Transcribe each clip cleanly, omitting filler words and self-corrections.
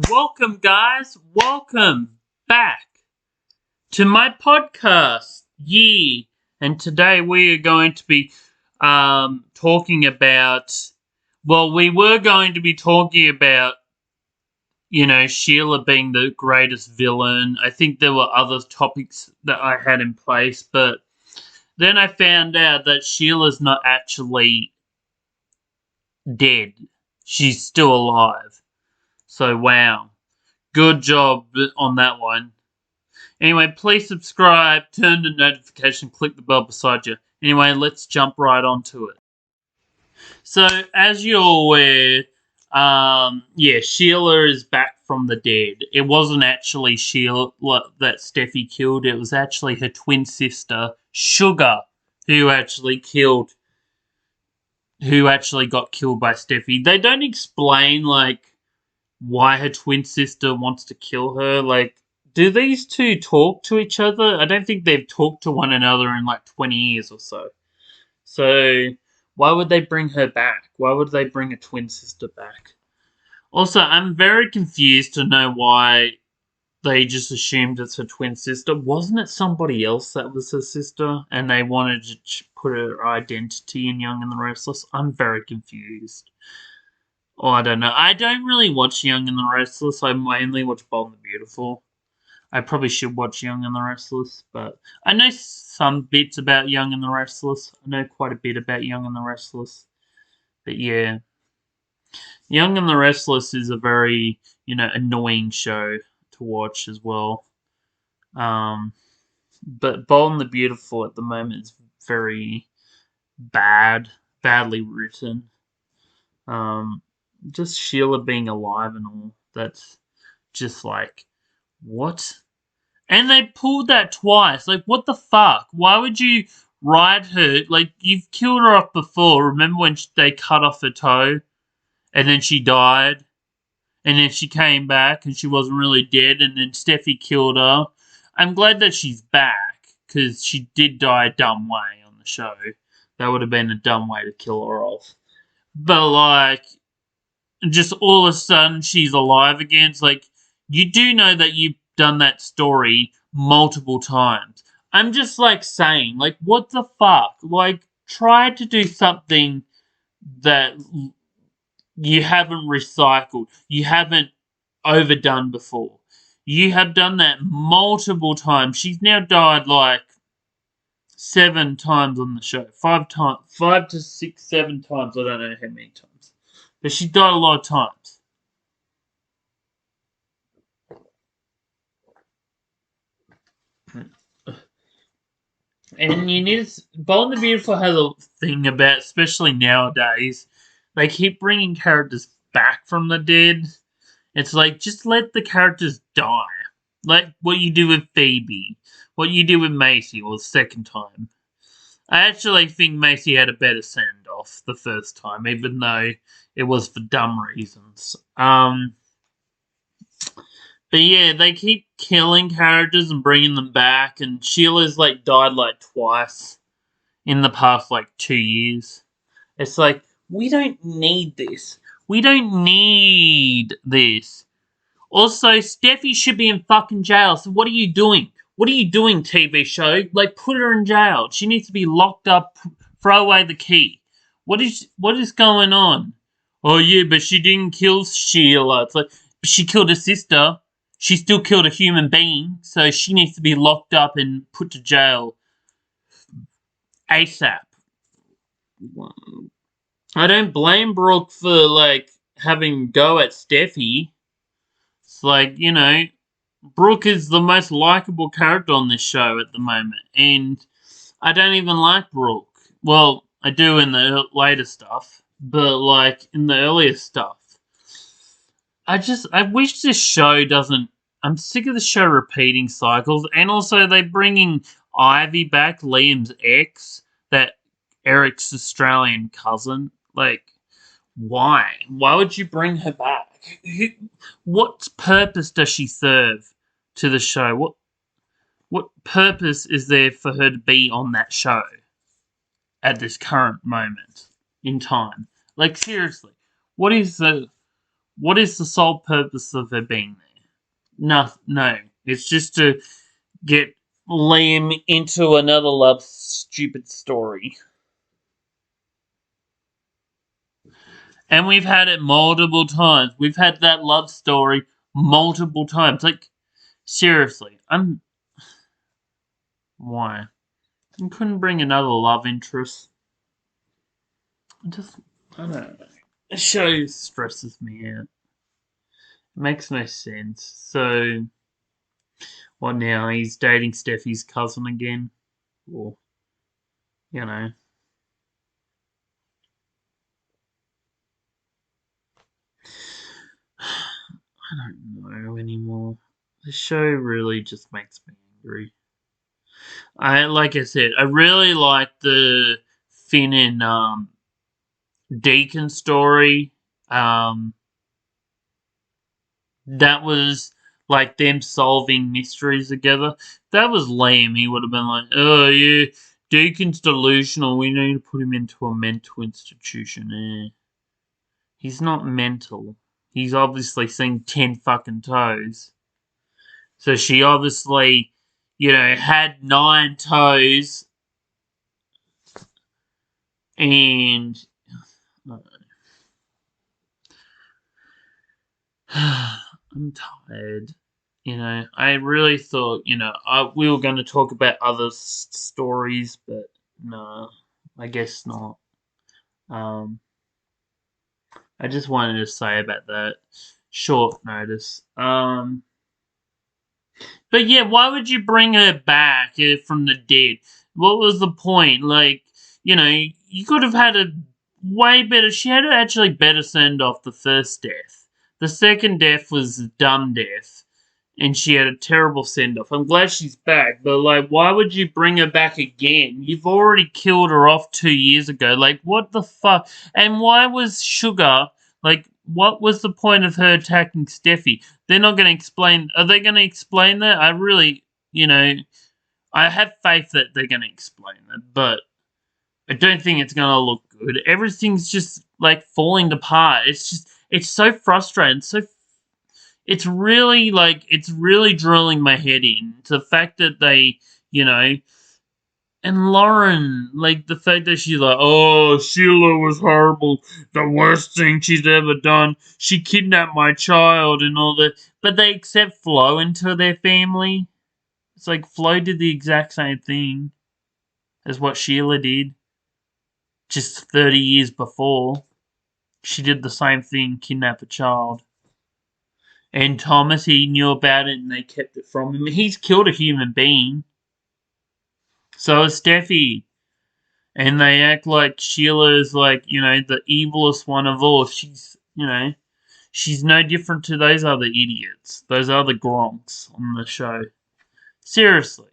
Welcome, guys. Welcome back to my podcast. Yeah. And today we are going to be talking about. Well, we were going to be talking about, Sheila being the greatest villain. I think there were other topics that I had in place, but then I found out that Sheila's not actually dead. She's still alive. So, wow. Good job on that one. Anyway, please subscribe, turn the notification, click the bell beside you. Anyway, let's jump right onto it. So, as you're aware, Sheila is back from the dead. It wasn't actually Sheila that Steffi killed. It was actually her twin sister, Sugar, who actually got killed by Steffi. They don't explain, why her twin sister wants to kill her. Do these two talk to each other? I don't think they've talked to one another in 20 years or so. So, why would they bring her back? Why would they bring a twin sister back? Also, I'm very confused to know why they just assumed it's her twin sister. Wasn't it somebody else that was her sister? And they wanted to put her identity in Young and the Restless? I'm very confused. Oh, I don't know. I don't really watch Young and the Restless. I mainly watch Bold and the Beautiful. I probably should watch Young and the Restless, but I know some bits about Young and the Restless. I know quite a bit about Young and the Restless. But yeah. Young and the Restless is a very, annoying show to watch as well. But Bold and the Beautiful at the moment is very badly written. Just Sheila being alive and all. That's just what? And they pulled that twice. What the fuck? Why would you ride her? You've killed her off before. Remember when they cut off her toe? And then she died? And then she came back and she wasn't really dead. And then Steffi killed her. I'm glad that she's back. Because she did die a dumb way on the show. That would have been a dumb way to kill her off. But just all of a sudden she's alive again. It's you do know that you've done that story multiple times. I'm just saying, what the fuck? Try to do something that you haven't recycled, you haven't overdone before. You have done that multiple times. She's now died 7 times on the show. 5 to 6, 7 times. I don't know how many times. But she died a lot of times. And you need Bold and the Beautiful has a thing about, especially nowadays, they keep bringing characters back from the dead. It's just let the characters die. Like what you do with Phoebe. What you do with Macy, or the second time. I actually think Macy had a better send-off the first time, even though it was for dumb reasons. But yeah, they keep killing characters and bringing them back, and Sheila's died twice in the past 2 years. It's we don't need this. We don't need this. Also, Steffi should be in fucking jail, so what are you doing? What are you doing, TV show? Put her in jail. She needs to be locked up, throw away the key. What is going on? Oh yeah, but she didn't kill Sheila. It's she killed her sister. She still killed a human being, so she needs to be locked up and put to jail ASAP. I don't blame Brooke for, having go at Steffi. It's Brooke is the most likable character on this show at the moment, and I don't even like Brooke. Well, I do in the later stuff, but in the earlier stuff, I wish this show doesn't. I'm sick of the show repeating cycles, and also they bringing Ivy back, Liam's ex, that Eric's Australian cousin. Why? Why would you bring her back? What purpose does she serve to the show? What purpose is there for her to be on that show at this current moment in time? Seriously, what is the What is the sole purpose of her being there? No. It's just to get Liam into another love stupid story. And we've had it multiple times. We've had that love story multiple times. Like, seriously, why? You couldn't bring another love interest. I don't know. The show stresses me out. It makes no sense. So, what now? He's dating Steffi's cousin again? Or, you know. I don't know anymore. The show really just makes me angry. Like I said, I really like the Finn and Deacon story. That was like them solving mysteries together. That was lame. He would have been like, oh yeah, Deacon's delusional. We need to put him into a mental institution. He's not mental. He's obviously seen 10 fucking toes. So she obviously, had 9 toes. And I'm tired. I really thought, we were going to talk about other stories, but no, I guess not. I just wanted to say about that short notice. But yeah, why would you bring her back from the dead? What was the point? Like, you could have had a way better. She had actually better send off the first death. The second death was a dumb death, and she had a terrible send off. I'm glad she's back, but like, why would you bring her back again? You've already killed her off 2 years ago. Like, what the fuck? And why was Sugar like? What was the point of her attacking Steffi? They're not going to explain. Are they going to explain that? I really, I have faith that they're going to explain that, but I don't think it's going to look good. Everything's just like falling apart. It's so frustrating. It's really drilling my head in. It's the fact that they, and Lauren, like, the fact that she's like, oh, Sheila was horrible, the worst thing she's ever done, she kidnapped my child and all that, but they accept Flo into their family. It's like Flo did the exact same thing as what Sheila did, just 30 years before. She did the same thing, kidnap a child. And Thomas, he knew about it and they kept it from him. He's killed a human being. So is Steffi. And they act like Sheila is like, the evilest one of all. She's no different to those other idiots. Those other gronks on the show. Seriously.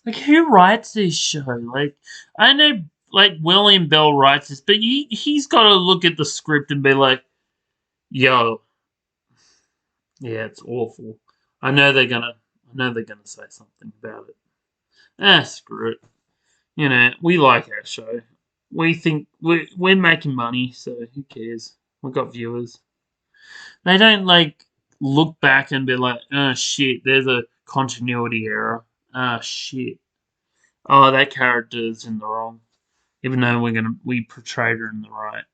Like, who writes this show? Like, I know, like, William Bell writes this, but he's got to look at the script and be like, yo, yeah, it's awful. I know they're gonna say something about it. Screw it. We like our show. We think we're making money, so who cares? We've got viewers. They don't like look back and be like, oh shit, there's a continuity error. Ah shit. Oh, that character's in the wrong. Even though we portrayed her in the right.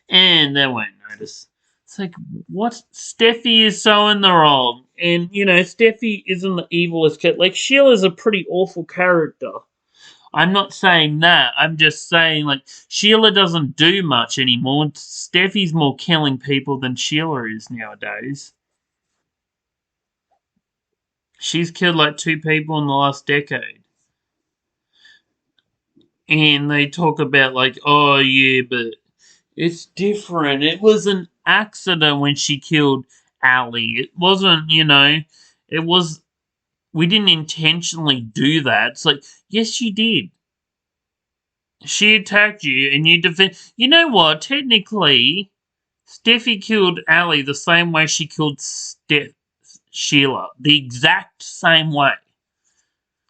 And they won't notice. It's like, what? Steffi is so in the wrong. And, Steffi isn't the evilest kid. Like, Sheila's a pretty awful character. I'm not saying that. I'm just saying, like, Sheila doesn't do much anymore. Steffi's more killing people than Sheila is nowadays. She's killed, like, 2 people in the last decade. And they talk about, like, oh, yeah, but it's different. It was an accident when she killed Ali. It wasn't, it was, we didn't intentionally do that. It's like, yes, you did. She attacked you and you defend. You know what? Technically, Steffi killed Ali the same way she killed Sheila. The exact same way.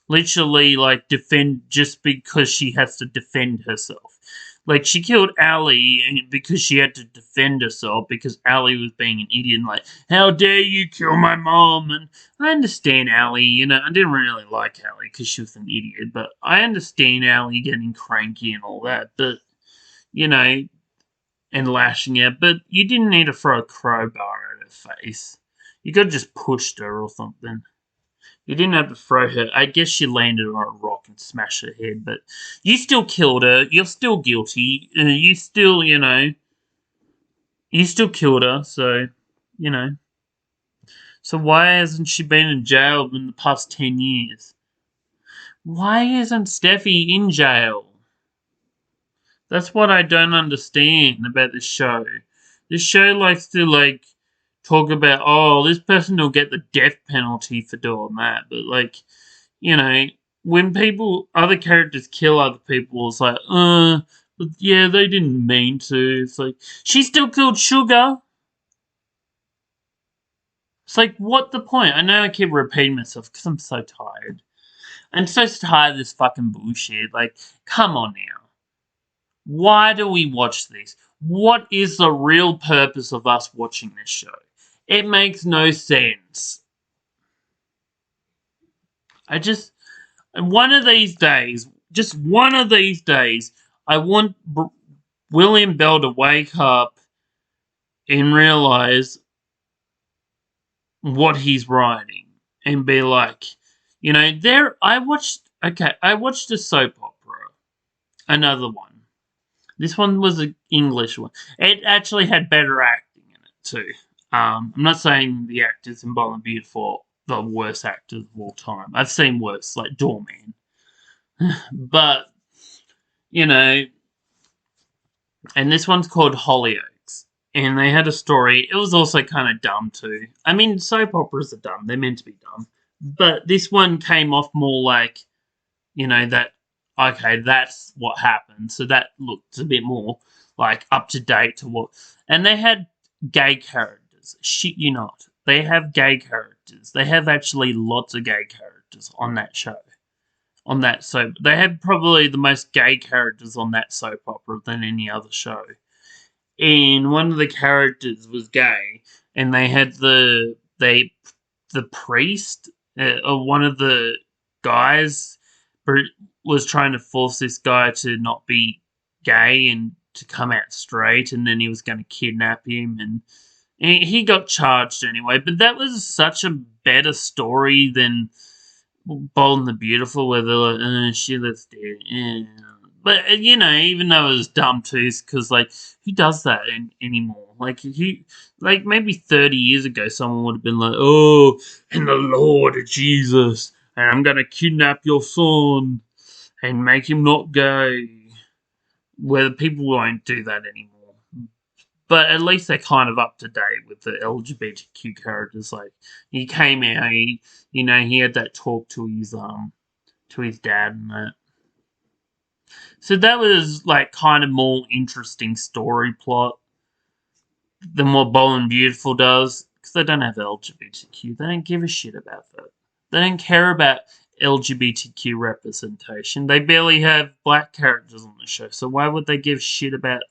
Literally, like, defend just because she has to defend herself. Like, she killed Ali because she had to defend herself because Ali was being an idiot and like, how dare you kill my mom? And I understand Ali, you know, I didn't really like Ali because she was an idiot, but I understand Ali getting cranky and all that, but, you know, and lashing out, but you didn't need to throw a crowbar at her face. You could have just pushed her or something. You didn't have to throw her. I guess she landed on a rock and smashed her head, but you still killed her. You're still guilty. You still, you know, you still killed her, so, you know. So why hasn't she been in jail in the past 10 years? Why isn't Steffi in jail? That's what I don't understand about this show. This show likes to, like, talk about, oh, this person will get the death penalty for doing that, but, like, you know, when other characters kill other people, it's like, but yeah, they didn't mean to. It's like, she still killed Sugar. It's like, what the point? I know I keep repeating myself because I'm so tired. I'm so tired of this fucking bullshit. Like, come on now. Why do we watch this? What is the real purpose of us watching this show? It makes no sense. One of these days, just one of these days, I want William Bell to wake up and realize what he's writing and be like, you know, I watched a soap opera, another one. This one was an English one. It actually had better acting in it too. I'm not saying the actors in Bold and Beautiful are the worst actors of all time. I've seen worse, like Doorman. But, you know, and this one's called Hollyoaks. And they had a story. It was also kind of dumb too. I mean, soap operas are dumb. They're meant to be dumb. But this one came off more like, you know, okay, that's what happened. So that looked a bit more like up to date to what. And they had gay characters. Shit you not. They have gay characters. They have actually lots of gay characters on that show. On that soap. They had probably the most gay characters on that soap opera than any other show. And one of the characters was gay, and they had the priest, or one of the guys, was trying to force this guy to not be gay and to come out straight, and then he was going to kidnap him, and he got charged anyway. But that was such a better story than Bold and the Beautiful, where they're like, Sheila's dead. Yeah. But, you know, even though it was dumb too, because, like, who does that anymore? Like, maybe 30 years ago, someone would have been like, oh, in the Lord Jesus, and I'm going to kidnap your son and make him not gay. Where people won't do that anymore. But at least they're kind of up to date with the LGBTQ characters. Like, he came out, he had that talk to his dad and that. So that was, like, kind of more interesting story plot than what Bold and Beautiful does. Because they don't have LGBTQ. They don't give a shit about that. They don't care about LGBTQ representation. They barely have black characters on the show. So why would they give shit about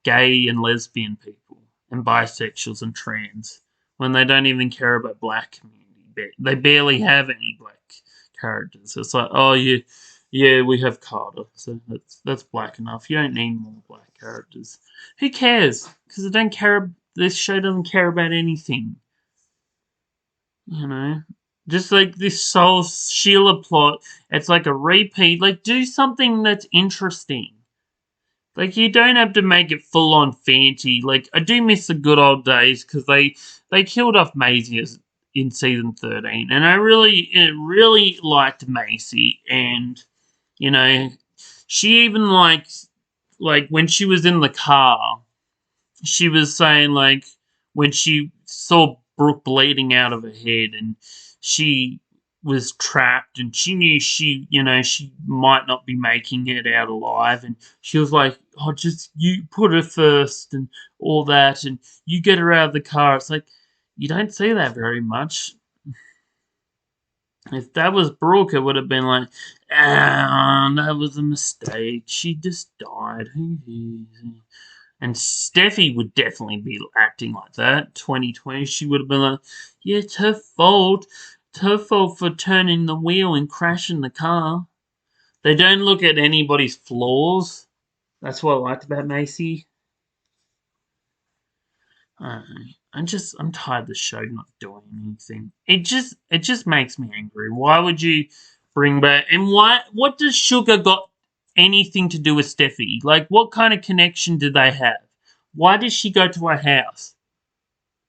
gay and lesbian people and bisexuals and trans when they don't even care about black community? They barely have any black characters. It's like, oh yeah, we have Carter, so that's black enough. You don't need more black characters. Who cares? Because they don't care. This show doesn't care about anything. You know, just like this whole Sheila plot. It's like a repeat. Like, do something that's interesting. Like, you don't have to make it full-on fancy. Like, I do miss the good old days because they killed off Maisie in season 13. And I really liked Maisie. And, you know, she even, like, when she was in the car, she was saying, like, when she saw Brooke bleeding out of her head and she was trapped and she knew she might not be making it out alive, and she was like, oh, just you put her first and all that, and you get her out of the car. It's like, you don't see that very much. If that was Brooke, it would have been like, ah, that was a mistake. She just died. And Steffi would definitely be acting like that. 2020, she would have been like, yeah, it's her fault. It's her fault for turning the wheel and crashing the car. They don't look at anybody's flaws. That's what I liked about Macy. I'm tired of the show not doing anything. It just makes me angry. Why would you bring back, and what does Sugar got anything to do with Steffi? Like, what kind of connection do they have? Why does she go to her house?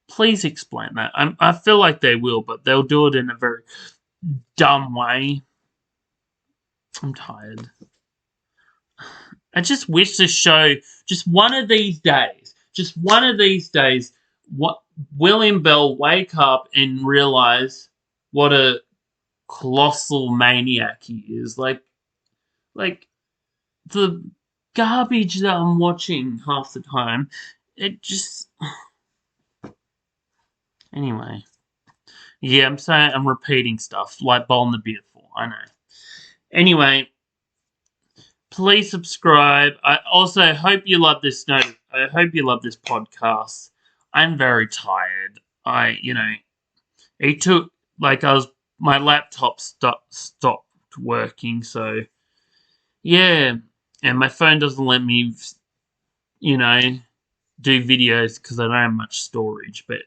Please explain that. I feel like they will, but they'll do it in a very dumb way. I'm tired. I just wish the show, just one of these days, what William Bell wake up and realize what a colossal maniac he is. Like the garbage that I'm watching half the time, it just. Anyway. Yeah, I'm saying I'm repeating stuff like Bold and the Beautiful. I know. Anyway, please subscribe. I also hope you love this note. I hope you love this podcast. I'm very tired. It took my laptop stopped working, so yeah, and my phone doesn't let me, do videos because I don't have much storage. But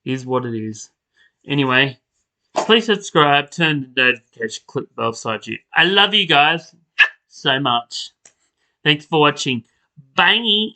is what it is. Anyway, please subscribe, turn the notification, click the bell beside you. I love you guys so much. Thanks for watching. Bye.